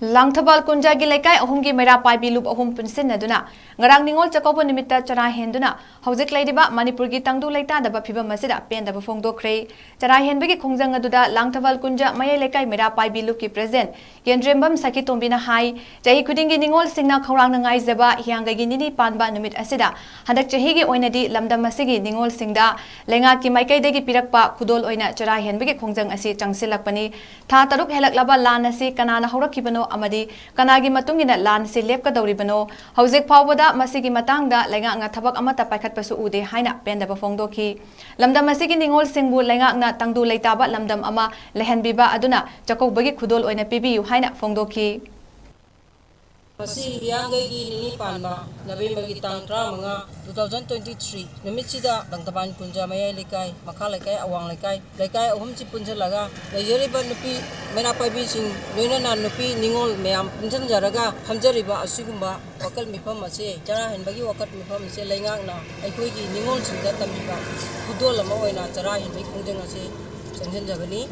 ꯂꯥꯡꯊꯕꯥꯜ ꯀꯨꯟꯖꯥꯒꯤ ꯂꯩꯀꯥꯏ ꯑꯍꯨꯝꯒꯤ ꯃꯩꯔꯥ ꯄꯥꯏꯕꯤ ꯂꯨꯞ ꯑꯍꯨꯝ ꯄꯨꯟꯁꯤꯟꯅꯗꯨꯅ ꯉꯔꯥꯡ ꯅꯤꯡꯉꯣꯜ ꯆꯥꯛꯀꯧꯕ ꯅꯨꯃꯤꯠꯇ ꯆꯔꯥ ꯍꯦꯟꯗꯨꯅ ꯍꯧꯖꯤꯛ ꯂꯩꯔꯤꯕ ꯃꯅꯤꯄꯨꯔꯒꯤ ꯇꯪꯗꯨ ꯂꯩꯇꯥꯗꯕ ꯐꯤꯚꯝ ꯑꯁꯤꯗ ꯄꯦꯟꯗꯕ ꯐꯣꯡꯗꯣꯛꯈ꯭ꯔꯦ꯫ ꯆꯔꯥ ꯍꯦꯟꯕꯒꯤ ꯈꯣꯡꯖꯪ ꯑꯗꯨꯗ ꯂꯥꯡꯊꯕꯥꯜ ꯀꯨꯟꯖ ꯃꯌꯥꯏ ꯂꯩꯀꯥꯏ ꯃꯩꯔꯥ ꯄꯥꯏꯕꯤ ꯂꯨꯞꯀꯤ ꯄ꯭ꯔꯦꯁꯤꯗꯦꯟꯠ ꯀꯦꯟꯗ꯭ꯔꯦꯝꯕꯝ ꯁꯈꯤ ꯆꯍꯤ ꯈꯨꯗꯤꯡꯒꯤ ꯅꯤꯡꯉꯣꯜꯁꯤꯡꯅ ꯈꯧꯔꯥꯡꯅ ꯉꯥꯏꯖꯕ ꯍꯤꯌꯥꯡꯒꯩꯒꯤ ꯅꯤꯅꯤ ꯄꯥꯟꯕ ꯅꯨꯃꯤꯠ ꯑꯁꯤꯗ ꯍꯟꯗꯛ ꯆꯍꯤꯒꯤ ꯑꯣꯏꯅꯗꯤ ꯂꯝꯗꯝ ꯑꯁꯤꯒꯤ ꯅꯤꯡꯉꯣꯜꯁꯤꯡꯗ ꯂꯩꯉꯥꯛꯀꯤ ꯃꯥꯏꯀꯩꯗꯒꯤ ꯄꯤꯔꯛꯄ ꯈꯨꯗꯣꯜ ꯑꯣꯏꯅ ꯆꯔꯥ ꯍꯦꯟꯕꯒꯤ ꯈꯣꯡꯖꯪ ꯑꯁꯤ ꯆꯪꯁꯤꯜꯂꯛꯄꯅꯤ꯫ ꯊꯥ 6 ꯍꯦꯜꯂꯛꯂꯕ ꯂꯥꯟ ꯑꯁꯤ ꯀꯅꯥꯅ ꯍꯧꯔꯛꯈꯤꯕꯅꯣ ꯑꯃꯗꯤ ꯀꯅꯥꯒꯤ ꯃꯇꯨꯡꯏꯟꯅ ꯂꯥꯟ ꯑꯁꯤ ꯂꯦꯞꯀꯗꯧꯔꯤꯕꯅꯣ ꯍꯧꯖꯤꯛ ꯐꯥꯎꯕꯗ ꯃꯁꯤꯒꯤ ꯃꯇꯥꯡꯗ ꯂꯩꯉꯥꯛꯅ ꯊꯕꯛ ꯑꯃꯠꯇ ꯄꯥꯏꯈꯠꯄꯁꯨ ꯎꯗꯦ ꯍꯥꯏꯅ ꯄꯦꯟꯗꯕ ꯐꯣꯡꯗꯣꯛꯈꯤ꯫ ꯂꯝꯗꯝ ꯑꯁꯤꯒꯤ ꯅꯤꯡꯉꯣꯜꯁꯤꯡꯕꯨ ꯂꯩꯉꯥꯛꯅ ꯇꯪꯗꯨ ꯂꯩꯇꯥꯕ ꯂꯝꯗꯝ ꯑꯃ ꯂꯩꯍꯟꯕꯤꯕ ꯑꯗꯨꯅ ꯆꯥꯛꯀꯧꯕꯒꯤ ꯈꯨꯗꯣꯜ ꯑꯣꯏꯅ ꯄꯤꯕꯤꯌꯨ ꯍꯥꯏꯅ ꯐꯣꯡꯗꯣꯛꯈꯤ꯫ ꯃꯁꯤ ꯍꯤꯌꯥꯡꯒꯩꯒꯤ ꯅꯤꯅꯤ ꯄꯥꯟꯕ ꯅꯕꯦꯝꯕꯔꯒꯤ ꯇꯥꯡ 15, 2023 ꯅꯨꯃꯤꯠꯁꯤꯗ ꯂꯥꯡꯊꯕꯥꯜ ꯀꯨꯟꯖ ꯃꯌꯥꯏ ꯂꯩꯀꯥꯏ, ꯃꯈꯥ ꯂꯩꯀꯥꯏ, ꯑꯋꯥꯡ ꯂꯩꯀꯥꯏ ꯑꯍꯨꯝꯁꯤ ꯄꯨꯟꯁꯤꯜꯂꯒ ꯂꯩꯖꯔꯤꯕ ꯅꯨꯄꯤ ꯃꯩꯔꯥ ꯄꯥꯏꯕꯤꯁꯤꯡ ꯂꯣꯏꯅꯅ ꯅꯨꯄꯤ ꯅꯤꯡꯉꯣꯜ ꯃꯌꯥꯝ ꯄꯨꯟꯁꯤꯟꯖꯔꯒ ꯐꯝꯖꯔꯤꯕ ꯑꯁꯤꯒꯨꯝꯕ ꯋꯥꯀꯜ ꯃꯤꯐꯝ ꯑꯁꯤ ꯆꯔꯥ ꯍꯦꯟꯕꯒꯤ ꯋꯥꯀꯜ ꯃꯤꯐꯝ ꯑꯁꯤ ꯂꯩꯉꯥꯛꯅ ꯑꯩꯈꯣꯏꯒꯤ ꯅꯤꯡꯉꯣꯜꯁꯤꯡꯗ ꯇꯝꯕꯤꯕ ꯈꯨꯗꯣꯜ ꯑꯃ ꯑꯣꯏꯅ ꯆꯔꯥ ꯍꯦꯟꯕꯒꯤ ꯈꯣꯡꯖꯪ ꯑꯁꯤ ꯆꯪꯁꯤꯟꯖꯕꯅꯤ꯫